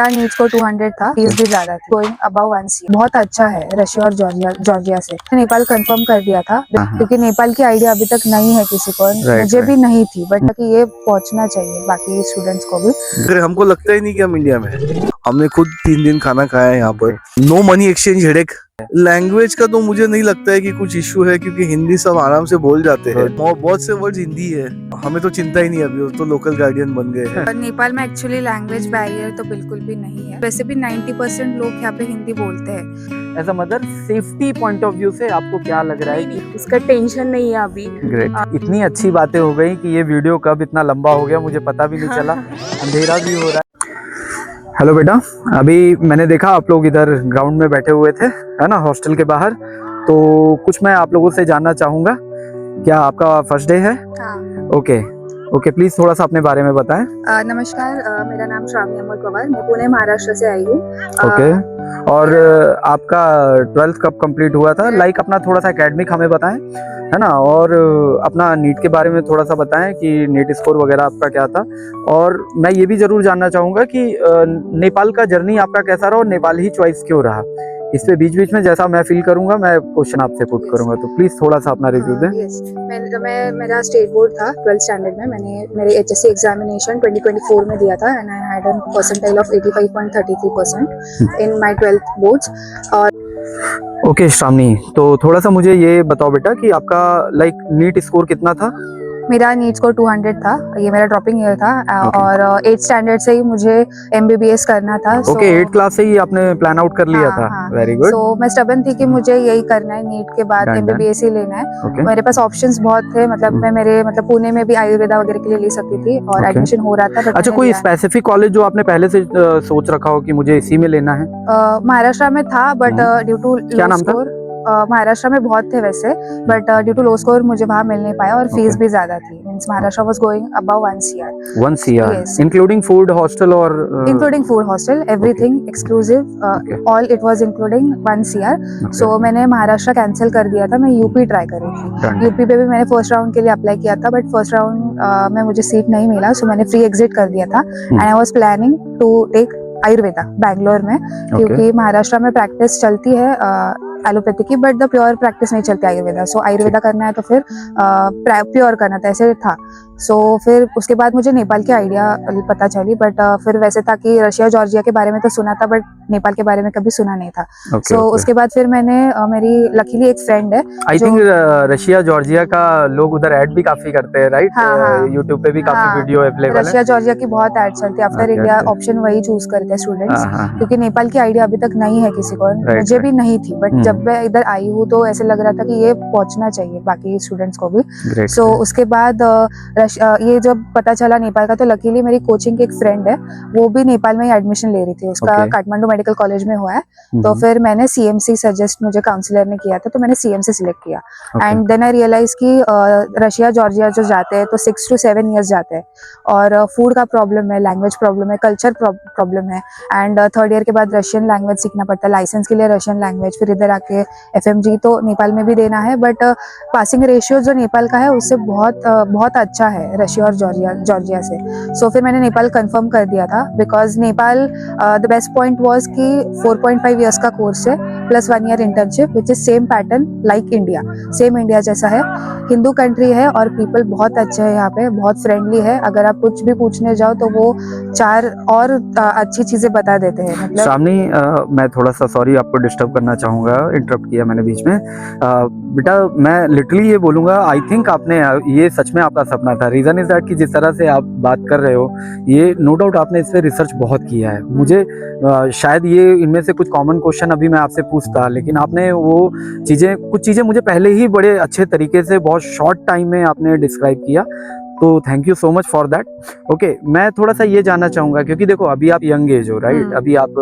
Needs को 200 था, fees भी ज्यादा थी, गोइंग अबव 1 बहुत अच्छा है रशिया और जॉर्जिया से। नेपाल कंफर्म कर दिया था क्योंकि नेपाल की आइडिया अभी तक नहीं है किसी को, मुझे भी नहीं थी, बट कि ये पहुंचना चाहिए बाकी स्टूडेंट्स को भी। अगर हमको लगता ही नहीं कि हम इंडिया में हैं। हमने खुद 3 दिन खाना खाया है यहाँ पर। No money exchange headache. Language का तो मुझे नहीं लगता है कि कुछ इश्यू है, क्योंकि हिंदी सब आराम से बोल जाते हैं। बहुत से वर्ड्स हिंदी है, हमें तो चिंता ही नहीं है, अभी तो लोकल गार्डियन बन गए हैं। नेपाल में एक्चुअली लैंग्वेज बैरियर तो बिल्कुल भी नहीं है, वैसे भी 90% लोग यहाँ पे हिंदी बोलते हैं। As a mother, safety point of view से आपको क्या लग रहा है कि उसका टेंशन नहीं है अभी। ग्रेट, इतनी अच्छी बातें हो गई कि ये वीडियो कब इतना लंबा हो गया मुझे पता भी नहीं चला। अंधेरा भी हो रहा है। हेलो बेटा, अभी मैंने देखा आप लोग इधर ग्राउंड में बैठे हुए थे, है ना, हॉस्टल के बाहर। तो कुछ मैं आप लोगों से जानना चाहूँगा। क्या आपका फर्स्ट डे है? हाँ। ओके, प्लीज थोड़ा सा अपने बारे में बताएं। नमस्कार, मेरा नाम श्रावणी अमर पवार, मैं पुणे महाराष्ट्र से आई हूँ। ओके, और आपका 12th कब कंप्लीट हुआ था? लाइक अपना थोड़ा सा एकेडमिक हमें बताएं, है ना, और अपना नीट के बारे में थोड़ा सा बताएं कि नीट स्कोर वगैरह आपका क्या था। और मैं ये भी जरूर जानना चाहूँगा कि नेपाल का जर्नी आपका कैसा रहा और नेपाल ही चॉइस क्यों रहा। इस पे बीच बीच में जैसा मैं फील करूंगा मैं क्वेश्चन आपसे पुट करूंगा, तो प्लीज थोड़ा सा अपना रिव्यू दें। मेरा स्टेट बोर्ड था 12th स्टैंडर्ड में, मैंने मेरे HSC एग्जामिनेशन 2024 में दिया था and I had an percentile of 85.33% in my 12th boards. और ओके श्रावणी, तो थोड़ा सा मुझे ये बताओ बेटा कि आपका लाइक नीट स्कोर कितना था? मेरा नीट स्कोर 200 था, ये मेरा ड्रॉपिंग ईयर था। और 8th स्टैंडर्ड से ही मुझे MBBS करना था। ओके, 8th क्लास से ही आपने प्लान आउट कर लिया था। Very good. सो मैं स्टबन थी कि मुझे यही करना है, नीट के बाद MBBS ही लेना है। मेरे पास ऑप्शंस बहुत थे, मतलब मैं मेरे पुणे में भी आयुर्वेदा वगैरह के लिए ले सकती थी और एडमिशन हो रहा था। अच्छा, कोई स्पेसिफिक कॉलेज जो आपने पहले से सोच रखा हो कि मुझे इसी में लेना है? महाराष्ट्र में था, बट ड्यू टू क्या नाम था? महाराष्ट्र में बहुत थे वैसे, but due to low score मुझे वहाँ मिल नहीं पाया और फीस भी ज्यादा थी। Means Maharashtra was going above 1 CR। 1 CR, including food, hostel और including food, hostel, everything exclusive, all it was including 1 CR। So मैंने महाराष्ट्र कैंसिल कर दिया था, मैं यूपी ट्राई कर रही थी। यूपी पे भी मैंने फर्स्ट राउंड के लिए अप्लाई किया था, बट फर्स्ट राउंड में मुझे सीट नहीं मिला, सो मैंने फ्री एग्जिट कर दिया था and I was planning to take Ayurveda Bangalore में, क्योंकि महाराष्ट्र में प्रैक्टिस चलती है एलोपैथी की, बट द प्योर प्रैक्टिस नहीं चलती आयुर्वेदा। सो आयुर्वेदा करना है तो फिर प्योर करना था, ऐसे था। सो फिर उसके बाद मुझे नेपाल की आइडिया पता चली, बट फिर वैसे था कि रशिया जॉर्जिया के बारे में तो सुना था, बट नेपाल के बारे में कभी सुना नहीं था। सो उसके बाद फिर मैंने मेरी लकीली एक फ्रेंड है, आई थिंक रशिया जॉर्जिया का लोग उधर ऐड भी काफी करते हैं, राइट? यूट्यूब पे भी काफी वीडियो अवेलेबल है। रशिया जॉर्जिया की बहुत ऐड चलती है, आफ्टर इंडिया ऑप्शन वही चूज करते हैं स्टूडेंट्स, क्योंकि नेपाल की आइडिया अभी तक नहीं है किसी को, मुझे भी नहीं थी, बट जब मैं इधर आई हूँ तो ऐसे लग रहा था कि ये पहुंचना चाहिए बाकी स्टूडेंट्स को भी। सो उसके बाद ये जब पता चला नेपाल का, तो लकीली मेरी कोचिंग की एक फ्रेंड है, वो भी नेपाल में ही एडमिशन ले रही थी, उसका काठमांडू मेडिकल कॉलेज में हुआ है। तो फिर मैंने CMC सजेस्ट मुझे काउंसलर ने किया था, तो मैंने CMC सिलेक्ट किया। एंड देन आई रियलाइज कि रशिया जॉर्जिया जो जाते हैं तो 6 to 7 years जाते हैं, और फूड का प्रॉब्लम है, लैंग्वेज प्रॉब्लम है, कल्चर प्रॉब्लम है। एंड 3rd ईयर के बाद रशियन लैंग्वेज सीखना पड़ता है, लाइसेंस के लिए रशियन लैंग्वेज, फिर इधर आके FMG तो नेपाल में भी देना है। बट पासिंग रेशियो जो नेपाल का है उससे बहुत अच्छा है रशिया और जॉर्जिया से। सो फिर मैंने नेपाल कंफर्म कर दिया था, because Nepal the best point was कि 4.5 years का कोर्स है plus 1 year internship, which is same pattern like India, same India जैसा है। हिंदू कंट्री है और पीपल बहुत अच्छे हैं यहाँ पे, बहुत फ्रेंडली है। अगर आप कुछ भी पूछने जाओ तो वो 4 और अच्छी चीजें बता देते हैं। मतलब सामने मैं थोड़ा सा सॉरी आपको डिस्टर्ब करना चाहूंगा, इंटरप्ट किया मैंने बीच में। बेटा मैं लिटरली ये बोलूंगा, आई थिंक आपने ये सच में आपका सपना था। रीजन इज दैट कि जिस तरह से आप बात कर रहे हो, ये नो डाउट आपने इस पे रिसर्च बहुत किया है। मुझे शायद ये इनमें से कुछ कॉमन क्वेश्चन अभी मैं आपसे पूछता, लेकिन आपने वो कुछ चीजें मुझे पहले ही बड़े अच्छे तरीके से बहुत शॉर्ट टाइम में आपने डिस्क्राइब किया, तो thank you so much for that. Okay, मैं थोड़ा सा ये जानना चाहूंगा, क्योंकि देखो अभी आप यंग एज हो, राइट? अभी आप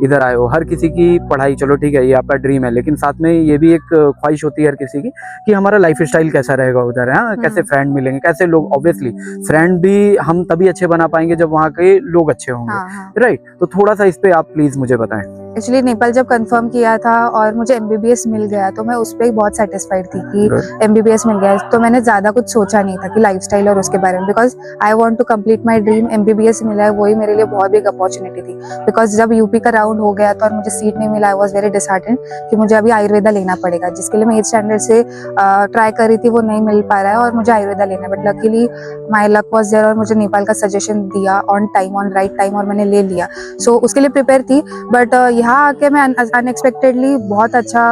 इधर आए हो, हर किसी की पढ़ाई, चलो ठीक है, ये आपका ड्रीम है, लेकिन साथ में ये भी एक ख्वाहिश होती है हर किसी की कि हमारा लाइफ स्टाइल कैसा रहेगा उधर, है कैसे फ्रेंड मिलेंगे, कैसे लोग। ऑब्वियसली फ्रेंड भी हम तभी अच्छे बना पाएंगे जब वहाँ के लोग अच्छे होंगे, राइट? तो थोड़ा सा इस पे आप प्लीज मुझे बताएं। एक्चुअली नेपाल जब कंफर्म किया था और मुझे एमबीबीएस मिल गया तो मैं उस पर ही बहुत सेटिस्फाइड थी कि एमबीबीएस मिल गया, तो मैंने ज़्यादा कुछ सोचा नहीं था कि लाइफस्टाइल और उसके बारे में, because I want to complete my dream. MBBS मिला है वही मेरे लिए बहुत बिग अपॉर्चुनिटी थी, बिकॉज जब यूपी का राउंड हो गया था और मुझे सीट नहीं मिला, आई वॉज वेरी डिसहार्टेंड कि मुझे अभी आयुर्वेदा लेना पड़ेगा, जिसके लिए मैं 8th स्टैंडर्ड से ट्राई कर रही थी, वो नहीं मिल पा रहा है और मुझे आयुर्वेदा लेना है। But luckily my luck was there और मुझे नेपाल का सजेशन दिया on time, on right time, और मैंने ले लिया। सो उसके लिए प्रिपेयर थी, बट यहाँ आके मैं अनएक्सपेक्टेडली बहुत अच्छा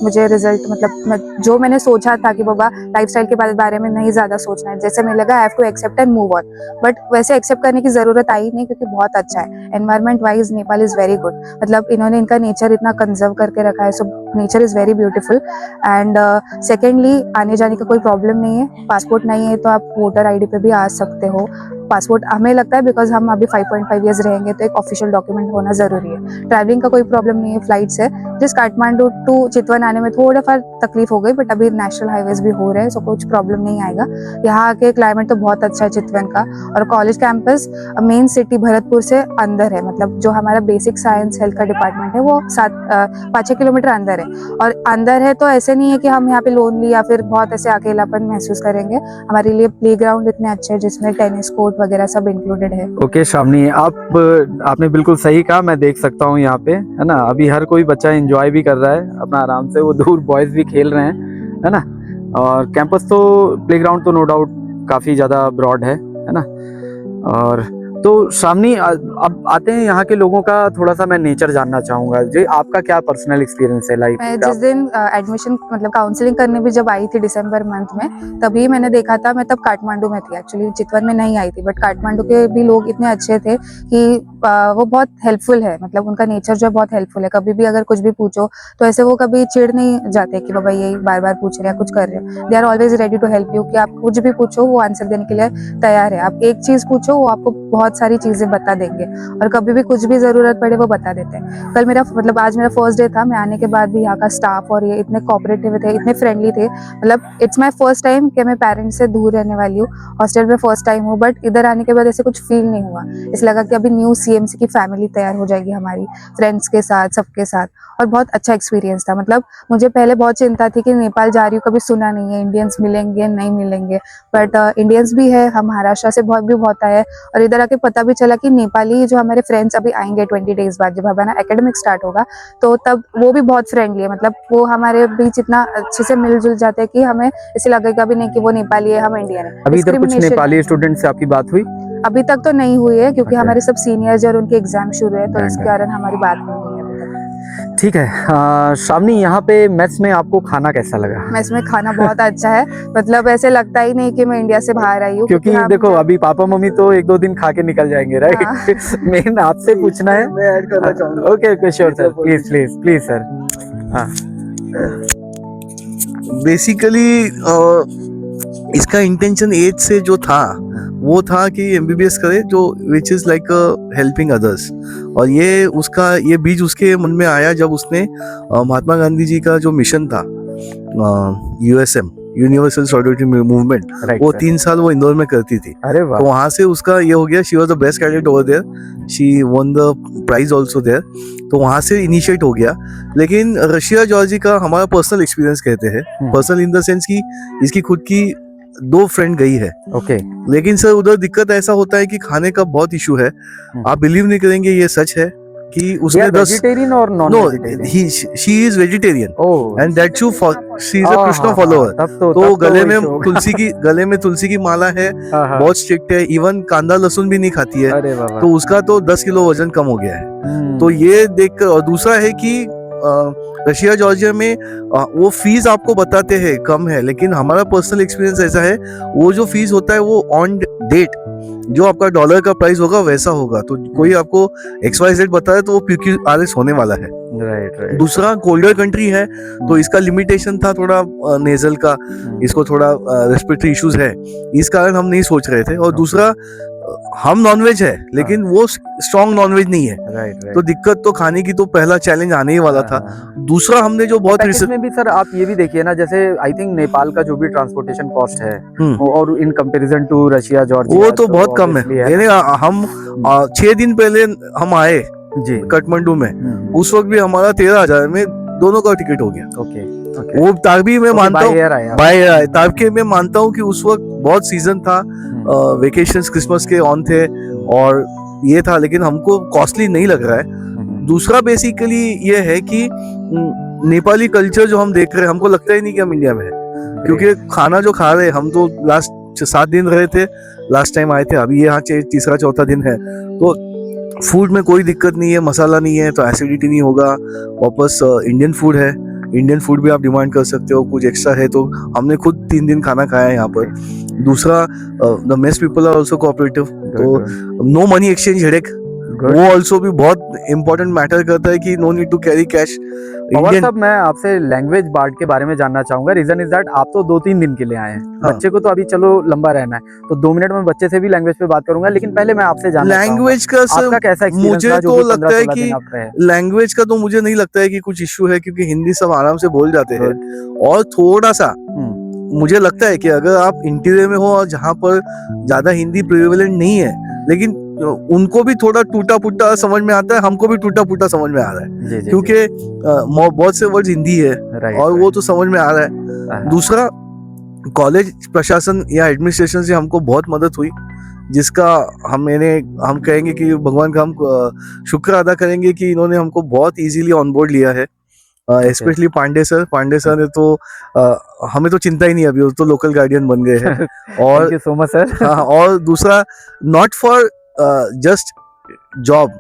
मुझे रिजल्ट, मतलब जो मैंने सोचा था कि बाबा लाइफस्टाइल के बारे में नहीं ज़्यादा सोचना है, जैसे मुझे लगा I have to accept and move on, but वैसे एक्सेप्ट करने की ज़रूरत आई नहीं, क्योंकि बहुत अच्छा है environment wise. Nepal is very good, मतलब इन्होंने इनका नेचर इतना कंजर्व करके रखा है, so nature is very beautiful. And secondly, आने जाने का कोई प्रॉब्लम नहीं है। पासपोर्ट नहीं है तो आप वोटर आईडी पे भी आ सकते हो। पासपोर्ट हमें लगता है बिकॉज हम अभी 5.5 ईयर्स रहेंगे तो एक ऑफिशियल डॉक्यूमेंट होना जरूरी है। ट्रैवलिंग का कोई प्रॉब्लम नहीं है, फ्लाइट से जिस काठमांडू टू चितवन आने में थोड़ा फार तकलीफ हो गई, बट अभी नेशनल हाईवेज भी हो रहे हैं, सो कुछ प्रॉब्लम नहीं आएगा। यहाँ के क्लाइमेट तो बहुत अच्छा है चितवन का, और college campus main city Bharatpur से अंदर है, मतलब जो हमारा बेसिक साइंस हेल्थ का डिपार्टमेंट है वो 5-6 किलोमीटर अंदर है। और अंदर है तो ऐसे नहीं है कि हम यहाँ पे लोनली या फिर बहुत ऐसे अकेलापन महसूस करेंगे। हमारे लिए प्ले ग्राउंड इतने अच्छे हैं जिसमें टेनिस कोर्ट वगैरह सब इंक्लूडेड है। ओके श्रावणी, आपने बिल्कुल सही कहा, मैं देख सकता हूँ यहाँ पे, है ना, अभी हर कोई बच्चा एंजॉय भी कर रहा है अपना आराम से, वो दूर बॉयज भी खेल रहे हैं, है ना। और कैंपस तो प्लेग्राउंड तो नो डाउट काफी ज्यादा ब्रॉड है ना। और तो श्रावणी, अब आते हैं यहाँ के लोगों का, थोड़ा सा मैं नेचर जानना चाहूंगा जी, आपका क्या पर्सनल एक्सपीरियंस है? लाइक मैं जिस दिन एडमिशन मतलब काउंसलिंग करने भी जब आई थी दिसंबर मंथ में, तभी मैंने देखा था, मैं तब काठमांडू में थी एक्चुअली, चितवन में नहीं आई थी, बट काठमांडू के भी लोग इतने अच्छे थे कि वो बहुत हेल्पफुल है, मतलब उनका नेचर जो है बहुत हेल्पफुल है। कभी भी अगर कुछ भी पूछो तो ऐसे वो कभी चिढ़ नहीं जाते कि बाबा ये बार बार पूछ रहे हैं कुछ कर रहे हो। They are always ready to help you, कि आप कुछ भी पूछो वो आंसर देने के लिए तैयार है। आप एक चीज पूछो वो आपको बहुत सारी चीजें बता देंगे, और कभी भी कुछ भी जरूरत पड़े वो बता देते हैं। कल मेरा मतलब आज मेरा फर्स्ट डे था, मैं आने के बाद भी यहाँ का स्टाफ और ये इतने कोऑपरेटिव थे, इतने फ्रेंडली थे, मतलब इट्स माय फर्स्ट टाइम कि मैं पेरेंट्स से दूर रहने वाली हूँ, हॉस्टल में फर्स्ट टाइम हूँ, बट इधर आने के बाद ऐसे कुछ फील नहीं हुआ। इसलिए लगा कि अभी न्यू सीएमसी की फैमिली तैयार हो जाएगी हमारी, फ्रेंड्स के साथ, सबके साथ, और बहुत अच्छा एक्सपीरियंस था। मतलब मुझे पहले बहुत चिंता थी कि नेपाल जा रही हूँ, कभी सुना नहीं है इंडियंस मिलेंगे नहीं मिलेंगे, बट इंडियंस भी है, हम महाराष्ट्र से बहुत आए हैं, और इधर आके पता भी चला कि नेपाली जो हमारे फ्रेंड्स अभी आएंगे 20 डेज बाद, जब हमारा एकेडमिक स्टार्ट होगा, तो तब वो भी बहुत फ्रेंडली है, मतलब वो हमारे बीच इतना अच्छे से मिलजुल जाते हैं कि हमें ऐसे लगेगा भी नहीं कि वो नेपाली है, हम इंडियन है। अभी इधर कुछ नेपाली स्टूडेंट से आपकी बात हुई? अभी तक तो नहीं हुई है, क्योंकि Okay. हमारे सब सीनियर्स और उनके एग्जाम शुरू है, तो इस कारण हमारी बात नहीं हुई है अभी तक। ठीक है। श्रावणी, यहाँ पे मेस में आपको खाना कैसा लगा? मेस में खाना बहुत अच्छा है, मतलब ऐसे लगता ही नहीं कि मैं इंडिया से बाहर आई हूँ, क्योंकि देखो अभी पापा मम्मी तो 1-2 दिन खा के निकल जाएंगे, राइट? मेन आपसे पूछना है। मैं ऐड करना चाहूंगा। Okay sure sir, please sir. हाँ, बेसिकली इसका इंटेंशन एज से जो था वो था कि एमबीबीएस करे, जो which is like helping others, और ये उसका ये बीज उसके मन में आया जब उसने महात्मा गांधी जी का जो मिशन था यूएसएम, यूनिवर्सल सॉलिडरिटी मूवमेंट, वो 3 साल वो इंदौर में करती थी। अरे वाह। तो वहां से उसका ये हो गया, she was the best cadet over there, she won the prize also there, तो वहां से इनिशिएट हो गया। लेकिन रशिया जॉर्जी का हमारा पर्सनल एक्सपीरियंस कहते हैं, पर्सनल इन द सेंस की इसकी खुद की 2 फ्रेंड गई है। ओके। लेकिन सर उधर दिक्कत ऐसा होता है कि खाने का बहुत इशू है। आप बिलीव नहीं करेंगे, ये सच है कि उसने 10 वेजिटेरियन और non vegetarian? She is vegetarian and that she is a Krishna follower. तो गले में तुलसी की माला है, बहुत स्ट्रिक्ट है, इवन कांदा लहसुन भी नहीं खाती है। तो उसका तो 10 किलो वजन कम हो गया है। तो ये देख, और दूसरा है कि रशिया जॉर्जिया में वो फीस आपको बताते हैं कम है, लेकिन हमारा पर्सनल एक्सपीरियंस ऐसा है, वो जो फीस होता है वो ऑन डेट जो आपका डॉलर का प्राइस होगा वैसा होगा। तो कोई आपको XYZ बताए तो वो PQRS होने वाला है। राइट। दूसरा कोल्डर कंट्री है, तो इसका लिमिटेशन था थोड़ा नेजल का, इसको थोड़ा रेस्पिरेटरी इश्यूज है, इस कारण हम नहीं सोच रहे थे। और दूसरा हम नॉनवेज है, लेकिन वो स्ट्रॉन्ग नॉनवेज नहीं है। राइट। तो दिक्कत तो खाने की तो पहला चैलेंज आने ही वाला था। दूसरा हमने जो बहुत पैकेज में भी सर आप ये भी देखिए ना, जैसे आई थिंक नेपाल का जो भी ट्रांसपोर्टेशन कॉस्ट है और in comparison to Russia Georgia वो तो बहुत कम है। यानी हम 6 दिन पहले हम आए जी। काठमांडू में, उस वक्त भी हमारा 13,000 में दोनों का टिकट हो गया। ओके वो तभी मैं मानता हूँ, बाय एयर आए, तभी मैं मानता हूँ कि उस वक्त बहुत सीजन था, वेकेशंस क्रिसमस के ऑन थे और ये था, लेकिन हमको कॉस्टली नहीं लग रहा है। दूसरा बेसिकली ये है कि नेपाली कल्चर जो हम देख रहे हैं, हमको लगता ही नहीं कि हम इंडिया में है, क्योंकि खाना जो खा रहे हैं, हम तो लास्ट 7 दिन रहे थे, लास्ट टाइम आए थे, अभी यहाँ तीसरा चौथा दिन है, तो फूड में कोई दिक्कत नहीं है, मसाला नहीं है तो एसिडिटी नहीं होगा। वापस इंडियन फूड है, इंडियन फूड भी आप डिमांड कर सकते हो, कुछ एक्स्ट्रा है तो हमने खुद 3 दिन खाना खाया है यहाँ पर। दूसरा, the mess people are also cooperative, तो नो मनी एक्सचेंज हेडेक, वो ऑल्सो भी बहुत इंपॉर्टेंट मैटर करता है कि no need to carry cash. Pawar साहब, मैं आपसे लैंग्वेज बार्ड के बारे में जानना चाहूंगा। रीजन इज दैट आप तो 2-3 दिन के लिए आए हैं, बच्चे को तो अभी चलो लंबा रहना है, तो 2 मिनट में बच्चे से भी लैंग्वेज पे बात करूंगा, लेकिन पहले मैं आपसे जानना लैंग्वेज का सर, आपका कैसा एक्सपीरियंस मुझे तो लगता है कि लैंग्वेज का तो मुझे नहीं लगता है कि कुछ इश्यू है, क्योंकि हिंदी सब आराम से बोल जाते हैं। और थोड़ा सा मुझे लगता है कि अगर आप इंटीरियर में हो और जहाँ पर ज्यादा हिंदी प्रिवेलेंट नहीं है, लेकिन उनको भी थोड़ा टूटा फूटा समझ में आता है, हमको भी टूटा फूटा समझ में आ रहा है, क्योंकि बहुत से वर्ड्स हिंदी है और वो तो समझ में आ रहा है। दूसरा, कॉलेज प्रशासन या एडमिनिस्ट्रेशन से हमको बहुत मदद हुई, जिसका हम कहेंगे कि भगवान का हम शुक्र अदा करेंगे कि इन्होंने हमको बहुत इजीली ऑन बोर्ड लिया है। स्पेशली पांडे सर ने तो हमें तो चिंता ही नहीं, अभी वो तो लोकल गार्डियन बन गए हैं। और सो मच सर। हाँ, और दूसरा, not for just job,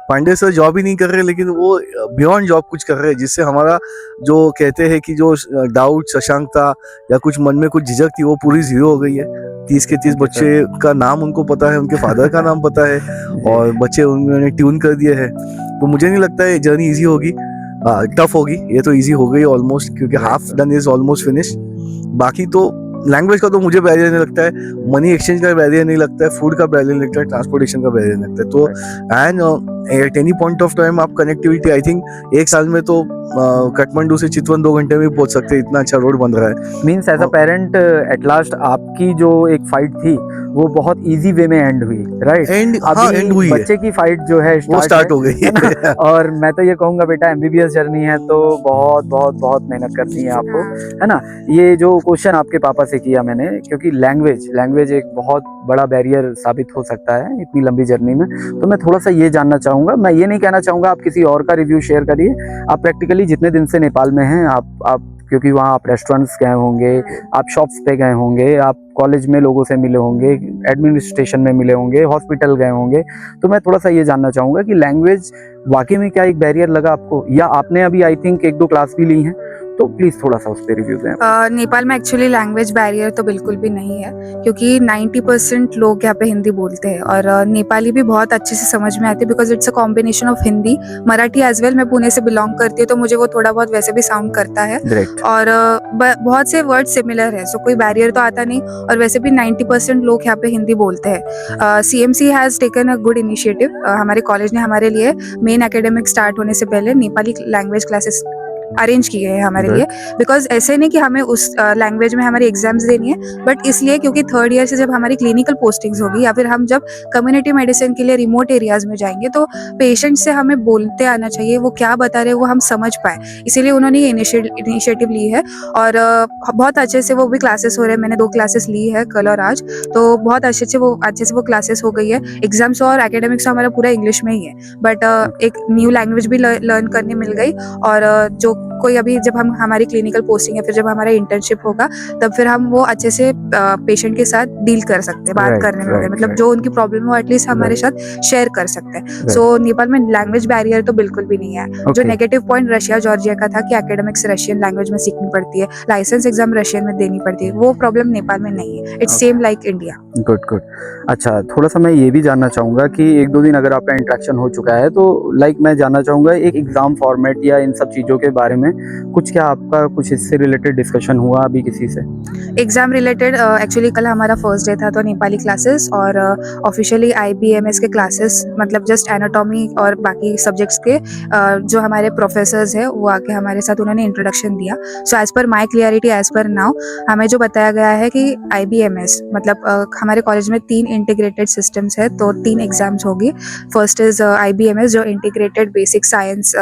Pandey sir job ही नहीं कर रहे, लेकिन वो बियॉन्ड जॉब कुछ कर रहे हैं, जिससे हमारा जो कहते हैं कि जो डाउट, शशांक था या कुछ मन में कुछ झिझक थी, वो पूरी जीरो हो गई है। 30 के 30 बच्चे का नाम उनको पता है, उनके फादर का नाम पता है, और बच्चे उन्होंने ट्यून कर दिए हैं। तो मुझे नहीं लगता है जर्नी इजी होगी, टफ होगी, ये तो इजी हो गई ऑलमोस्ट, क्योंकि half done is almost finish. बाकी तो लैंग्वेज का तो मुझे बैरियर नहीं लगता है, मनी एक्सचेंज का बैरियर नहीं लगता है, फूड का बैरियर नहीं लगता है, ट्रांसपोर्टेशन का बैरियर नहीं लगता है। तो and at any point of time आप कनेक्टिविटी, आई थिंक 1 साल में तो काठमांडू से चितवन 2 घंटे में पहुंच सकते हैं, इतना अच्छा रोड बन रहा है। Means as a parent at last आपकी जो एक फाइट थी वो बहुत इजी वे में एंड हुई, राइट? एंड हुई बच्चे की फाइट जो है वो स्टार्ट हो गई है। और मैं तो ये कहूंगा बेटा, MBBS जर्नी है तो बहुत बहुत बहुत मेहनत करनी है आपको, है ना। ये जो क्वेश्चन आपके पापा से किया मैंने, क्योंकि लैंग्वेज एक बहुत बड़ा बैरियर साबित हो सकता है इतनी लंबी जर्नी में, तो मैं थोड़ा सा ये जानना चाहूंगा। मैं ये नहीं कहना चाहूंगा आप किसी और का रिव्यू शेयर करिए, आप प्रैक्टिकली जितने दिन से नेपाल में हैं, आप क्योंकि वहाँ आप रेस्टोरेंट्स गए होंगे, आप शॉप्स पे गए होंगे, आप कॉलेज में लोगों से मिले होंगे, एडमिनिस्ट्रेशन में मिले होंगे, हॉस्पिटल गए होंगे, तो मैं थोड़ा सा ये जानना चाहूँगा कि लैंग्वेज वाकई में क्या एक बैरियर लगा आपको, या आपने अभी आई थिंक 1-2 क्लास भी ली हैं, तो प्लीज थोड़ा सा उस पर रिव्यू दें। नेपाल में एक्चुअली लैंग्वेज बैरियर तो बिल्कुल भी नहीं है, क्योंकि 90% लोग यहाँ पे हिंदी बोलते हैं और नेपाली भी बहुत अच्छे से समझ में आती है, because it's a combination of Hindi, Marathi as well. मैं पुणे से बिलोंग करती हूँ, तो मुझे वो थोड़ा बहुत वैसे भी साउंड करता है, और बहुत से वर्ड सिमिलर है, सो कोई बैरियर तो आता नहीं। और वैसे भी 90% लोग यहाँ पे हिंदी बोलते हैं। CMC has taken a good initiative, हमारे कॉलेज ने हमारे लिए मेन एकेडमिक स्टार्ट होने से पहले नेपाली लैंग्वेज क्लासेस अरेंज किए हैं हमारे लिए, बिकॉज ऐसे नहीं कि हमें उस लैंग्वेज में हमारी एग्जाम्स देनी है, बट इसलिए क्योंकि 3rd ईयर से जब हमारी क्लिनिकल पोस्टिंग्स होगी या फिर हम जब कम्युनिटी मेडिसिन के लिए रिमोट एरियाज में जाएंगे, तो पेशेंट से हमें बोलते आना चाहिए, वो क्या बता रहे हैं वो हम समझ पाए, इसीलिए उन्होंने ये इनिशिएटिव ली है। और बहुत अच्छे से वो भी क्लासेस हो रहे हैं, मैंने 2 क्लासेस ली है, कल और आज, तो बहुत अच्छे से वो क्लासेस हो गई है। एग्जाम्स और एकेडमिक्स हमारा पूरा इंग्लिश में ही है, बट एक न्यू लैंग्वेज भी लर्न करने मिल गई। और जो कोई अभी जब हम हमारी क्लिनिकल पोस्टिंग है, फिर जब हमारा इंटर्नशिप होगा, तब फिर हम वो अच्छे से पेशेंट के साथ डील कर सकते हैं, बात करने में, मतलब जो उनकी प्रॉब्लम है एटलीस्ट हमारे साथ शेयर कर सकते हैं। सो नेपाल में लैंग्वेज बैरियर तो बिल्कुल भी नहीं है। जो नेगेटिव पॉइंट रशिया जॉर्जिया का था कि एकेडमिक्स रशियन लैंग्वेज में सीखनी पड़ती है, लाइसेंस एग्जाम रशियन में देनी पड़ती है, वो प्रॉब्लम नेपाल में नहीं है। It's same like India. Good. अच्छा, थोड़ा सा मैं ये भी जानना चाहूंगा कि 1-2 दिन अगर आपका इंटरेक्शन हो चुका है, तो लाइक मैं जानना चाहूंगा एक एग्जाम फॉर्मेट या इन सब चीजों के बारे में में, कुछ क्या आपका कुछ इससे रिलेटेड डिस्कशन हुआ अभी किसी से? एग्जाम रिलेटेड एक्चुअली कल हमारा फर्स्ट डे था, तो नेपाली क्लासेस और ऑफिशियली IBMS के क्लासेस, मतलब जस्ट एनाटॉमी और बाकी सब्जेक्ट्स के जो हमारे प्रोफेसर्स हैं वो आके हमारे साथ उन्होंने इंट्रोडक्शन दिया। सो एज पर माई क्लियरिटी, एज पर नाउ हमें जो बताया गया है कि IBMS मतलब हमारे कॉलेज में 3 इंटीग्रेटेड सिस्टम्स है, तो 3 एग्जाम्स होगी। फर्स्ट इज IBMS जो इंटीग्रेटेड बेसिक साइंस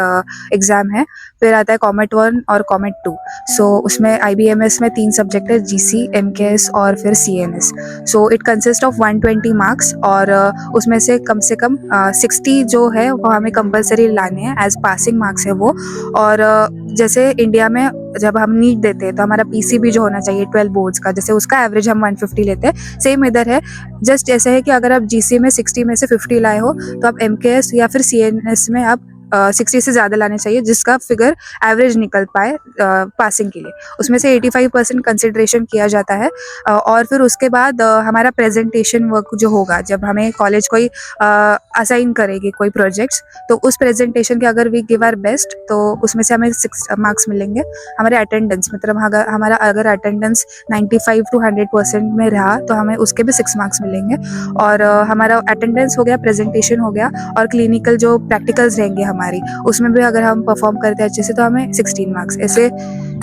एग्जाम है, फिर आता है कॉमेट 1 और कॉमेट 2। सो उसमें IBMS में 3 सब्जेक्ट है, GC, MKS और फिर CNS। So it consist of 120 marks और उसमें से कम 60 जो है वो हमें कंपलसरी लाने हैं, एज पासिंग मार्क्स है वो। और जैसे इंडिया में जब हम नीट देते हैं तो हमारा PCB जो होना चाहिए 12 बोर्ड्स का, जैसे उसका एवरेज हम 150 लेते हैं, सेम इधर है। जस्ट ऐसे है कि अगर आप GC में 60 में से 50 लाए हो तो आप MKS या फिर CNS में आप 60 से ज़्यादा लाने चाहिए, जिसका फिगर एवरेज निकल पाए पासिंग के लिए। उसमें से 85% कंसिडरेशन किया जाता है। और फिर उसके बाद हमारा प्रेजेंटेशन वर्क जो होगा, जब हमें कॉलेज कोई असाइन करेगी कोई प्रोजेक्ट्स, तो उस प्रेजेंटेशन के अगर वी गिव आवर बेस्ट तो उसमें से हमें 6 मार्क्स मिलेंगे। हमारे अटेंडेंस मतलब हमारा अगर अटेंडेंस 95 to 100% में रहा तो हमें उसके भी 6 मार्क्स मिलेंगे। और हमारा अटेंडेंस हो गया, प्रेजेंटेशन हो गया, और क्लिनिकल जो प्रैक्टिकल्स रहेंगे हमारी, उसमें भी अगर हम परफॉर्म करते हैं अच्छे से तो हमें 16 मार्क्स, ऐसे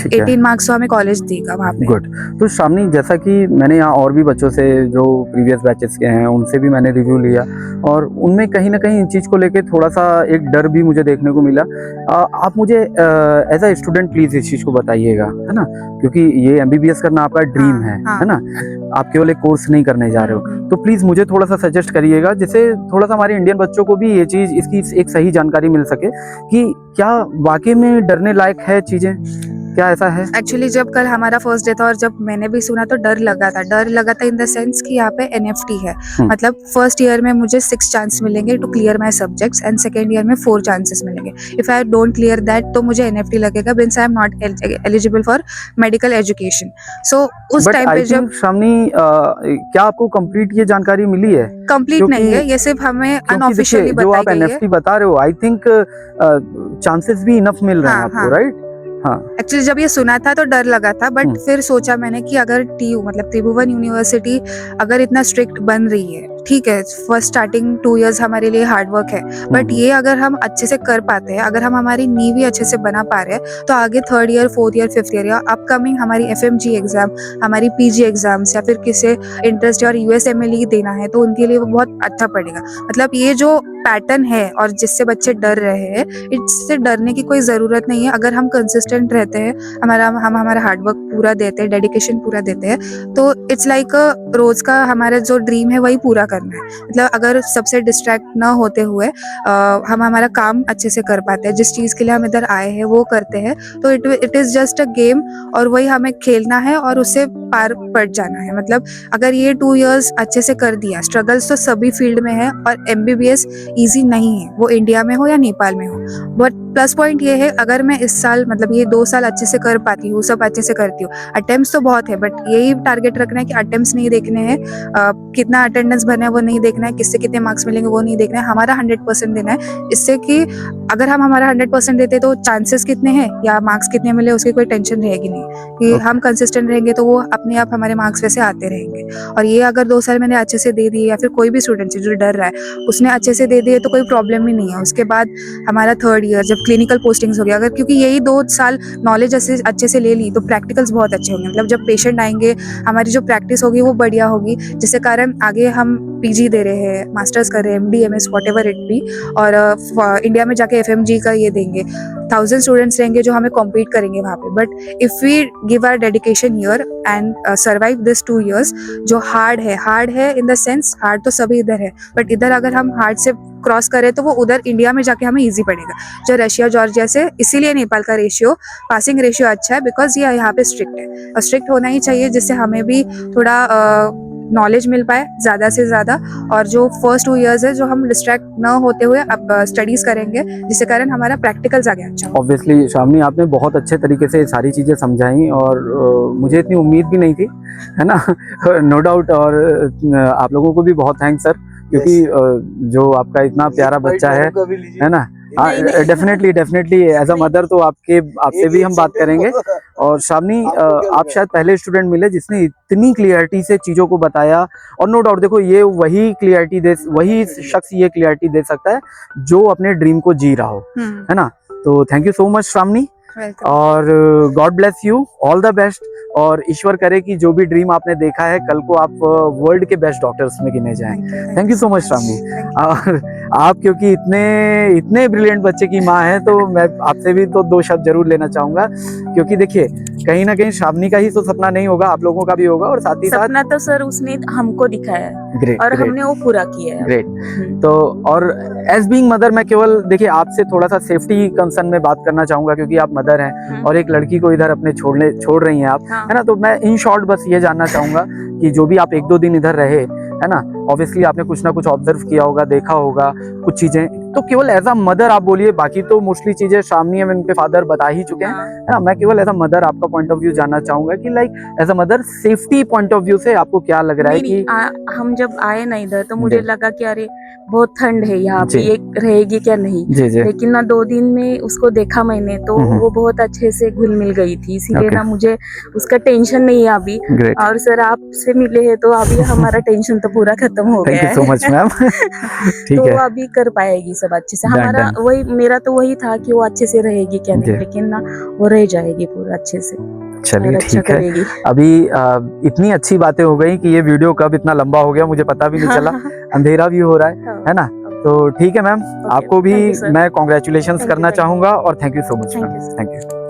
18 मार्क्स तो हमें कॉलेज देगा वहाँ पे। गुड। तो शामनी, जैसा कि मैंने यहाँ और भी बच्चों से जो प्रीवियस बैचेस के हैं उनसे भी मैंने रिव्यू लिया, और उनमें कहीं ना कहीं इन चीज़ को लेके थोड़ा सा एक डर भी मुझे देखने को मिला। आप मुझे एज अ स्टूडेंट प्लीज़ इस चीज़ को बताइएगा, है ना, क्योंकि ये MBBS करना आपका ड्रीम है ना, आप केवल एक कोर्स नहीं करने जा रहे हो, तो प्लीज़ मुझे थोड़ा सा सजेस्ट करिएगा, जिससे थोड़ा सा हमारे इंडियन बच्चों को भी ये चीज़, इसकी एक सही जानकारी मिल सके कि क्या वाकई में डरने लायक है चीज़ें, क्या ऐसा है? एक्चुअली जब कल हमारा फर्स्ट डे था और जब मैंने भी सुना तो डर लगा था इन द सेंस कि यहाँ पे NFT है। मतलब फर्स्ट ईयर में मुझे 6 चांस मिलेंगे to clear my subjects, and second year में 4 चांसेस मिलेंगे। If I don't clear that तो मुझे NFT लगेगा, means I am not eligible for medical education. So उस टाइम पे जब शामनी, क्या आपको कंप्लीट ये जानकारी मिली है? कंप्लीट नहीं है, ये सिर्फ हमें अनऑफिशियली जो बताई आप गई है। NFT बता रहे हो, आई थिंक चांसेस भी इनफ मिल रहे हैं आपको, राइट? हाँ, एक्चुअली जब ये सुना था तो डर लगा था, बट फिर सोचा मैंने कि अगर TU मतलब त्रिभुवन यूनिवर्सिटी अगर इतना स्ट्रिक्ट बन रही है, ठीक है, फर्स्ट स्टार्टिंग 2 इयर्स हमारे लिए हार्ड वर्क है, बट ये अगर हम अच्छे से कर पाते हैं, अगर हम हमारी नींव भी अच्छे से बना पा रहे हैं, तो आगे 3rd year 4th year 5th year या अपकमिंग हमारी FMG एग्जाम, हमारी PG एग्जाम्स, या फिर किसी इंटरेस्ट और USMLE देना है तो उनके लिए वो बहुत अच्छा पड़ेगा। मतलब ये जो पैटर्न है और जिससे बच्चे डर रहे हैं, इससे डरने की कोई ज़रूरत नहीं है। अगर हम कंसिस्टेंट रहते हैं, हम हमारा हार्डवर्क पूरा देते हैं, डेडिकेशन पूरा देते हैं, तो इट्स लाइक रोज़ का हमारा जो ड्रीम है वही पूरा करना है। मतलब अगर सबसे डिस्ट्रैक्ट ना होते हुए हम हमारा काम अच्छे से कर पाते हैं, जिस चीज़ के लिए हम इधर आए हैं वो करते हैं, तो it is just a game, और वही हमें खेलना है और उससे पार पड़ जाना है। मतलब अगर ये 2 इयर्स अच्छे से कर दिया, स्ट्रगल्स तो सभी फील्ड में है, और MBBS ईजी नहीं है, वो इंडिया में हो या नेपाल में हो। बट प्लस पॉइंट ये है, अगर मैं इस साल मतलब ये 2 साल अच्छे से कर पाती हूँ, सब अच्छे से करती हूँ, अटेम्प्ट्स तो बहुत है, बट यही टारगेट रखना है कि अटेम्प्ट्स नहीं देखने हैं, कितना अटेंडेंस भरना है वो नहीं देखना है, किससे कितने मार्क्स मिलेंगे वो नहीं देखना है, हमारा 100% देना है। इससे कि अगर हम हमारा 100% देते तो चांसेस कितने हैं या मार्क्स कितने मिले उसकी कोई टेंशन रहेगी नहीं, कि हम कंसिस्टेंट रहेंगे तो वो अपने आप हमारे मार्क्स वैसे आते रहेंगे। और ये अगर 2 साल मैंने अच्छे से दे दिए, या फिर कोई भी स्टूडेंट जो डर रहा है उसने अच्छे से दे दिए, तो कोई प्रॉब्लम ही नहीं है। उसके बाद हमारा 3rd ईयर जब क्लिनिकल पोस्टिंग्स हो गया, अगर क्योंकि यही 2 साल नॉलेज अच्छे से ले ली तो प्रैक्टिकल्स बहुत अच्छे होंगे। मतलब जब पेशेंट आएंगे, हमारी जो प्रैक्टिस होगी वो बढ़िया होगी, जिससे कारण आगे हम PG दे रहे हैं, मास्टर्स कर रहे हैं, MD MS whatever it be, और इंडिया में जाके FMG का ये देंगे, 1000 स्टूडेंट्स रहेंगे जो हमें कॉम्पीट करेंगे वहाँ पे। But if we give our dedication here and survive this 2 years, जो हार्ड है इन द सेंस, हार्ड तो सभी इधर है, बट इधर अगर हम हार्ड से क्रॉस करें तो वो उधर इंडिया में जाके हमें इजी पड़ेगा, जो रशिया जॉर्जिया से। इसीलिए नेपाल का पासिंग रेशियो अच्छा है, बिकॉज ये यहाँ पे स्ट्रिक्ट है, और स्ट्रिक्ट होना ही चाहिए, जिससे हमें भी थोड़ा नॉलेज मिल पाए ज़्यादा से ज़्यादा। और जो फर्स्ट 2 इयर्स है, जो हम डिस्ट्रैक्ट ना होते हुए अब स्टडीज़ करेंगे, जिससे कारण हमारा प्रैक्टिकल्स आगे अच्छा हो। ऑब्वियसली शामनी, आपने बहुत अच्छे तरीके से सारी चीज़ें समझाई, और मुझे इतनी उम्मीद भी नहीं थी, है ना। No doubt. और आप लोगों को भी बहुत थैंक्स सर, क्योंकि जो आपका इतना प्यारा बच्चा है ना, डेफिनेटली एज अ मदर तो आपसे भी हम बात करेंगे। और श्रावणी, आप शायद पहले स्टूडेंट मिले जिसने इतनी क्लियरिटी से चीजों को बताया। और नो डाउट देखो, ये वही शख्स ये क्लियरिटी दे सकता है जो अपने ड्रीम को जी रहा हो, है ना। तो thank you so much Shravani, और God bless you, all the best. और ईश्वर करे कि जो भी ड्रीम आपने देखा है कल को आप वर्ल्ड के बेस्ट डॉक्टर्स में गिने जाएं। Thank you so much Shravani. और आप क्योंकि इतने ब्रिलियंट बच्चे की माँ हैं, तो मैं आपसे भी तो 2 शब्द जरूर लेना चाहूंगा। क्योंकि देखिए, कहीं ना कहीं श्रावणी का ही तो सपना नहीं होगा, आप लोगों का भी होगा। और साथ ही साथ सपना तो सर उसने हमको दिखाया है, ग्रेट, और हमने वो पूरा किया है। ग्रेट। तो और एज बीइंग मदर, मैं केवल देखिए आपसे थोड़ा सा सेफ्टी कंसर्न में बात करना चाहूंगा, क्योंकि आप मदर हैं और एक लड़की को इधर अपने छोड़ रही हैं आप, है ना। तो मैं इन शॉर्ट बस ये जानना चाहूंगा कि जो भी आप 1-2 दिन इधर रहे, है ना, ऑब्वियसली आपने कुछ ना कुछ ऑब्जर्व किया होगा, देखा होगा कुछ चीजें, तो केवल एज अ मदर आप बोलिए। बाकी तो मोस्टली चीजें श्रावणी एवं उनके फादर बता ही चुके हैं, है ना। मैं केवल एज अ मदर आपका पॉइंट ऑफ व्यू जानना चाहूंगा कि like as a mother safety point of view से आपको क्या लग रहा है कि हम जब आए ना इधर, तो मुझे लगा कि अरे बहुत ठंड है यहाँ पे, जी। ये रहेगी क्या नहीं। जी जी लेकिन ना 2 दिन में उसको देखा मैंने, तो वो बहुत अच्छे से घुल मिल गई थी, इसीलिए Okay. ना मुझे उसका टेंशन नहीं है अभी। ग्रेट, और सर आपसे मिले हैं तो अभी हमारा टेंशन तो पूरा खत्म हो थैंक गया यू सो मच मैम। ठीक तो है, अभी कर पाएगी सब अच्छे से। Done, हमारा done. वही, मेरा तो वही था कि वो अच्छे से रहेगी क्या जी। नहीं, लेकिन ना वो रह जाएगी पूरा अच्छे से, चलिए और अच्छा ठीक है। करेगी। अभी इतनी अच्छी बातें हो गई कि ये वीडियो कब इतना लंबा हो गया मुझे पता भी नहीं चला, अंधेरा भी हो रहा है ना। तो ठीक है मैम, आपको भी Thank you, sir. मैं कॉन्ग्रेचुलेशंस Thank you, करना thank you. चाहूंगा, और thank you so much Thank ma'am, you, sir. Thank you.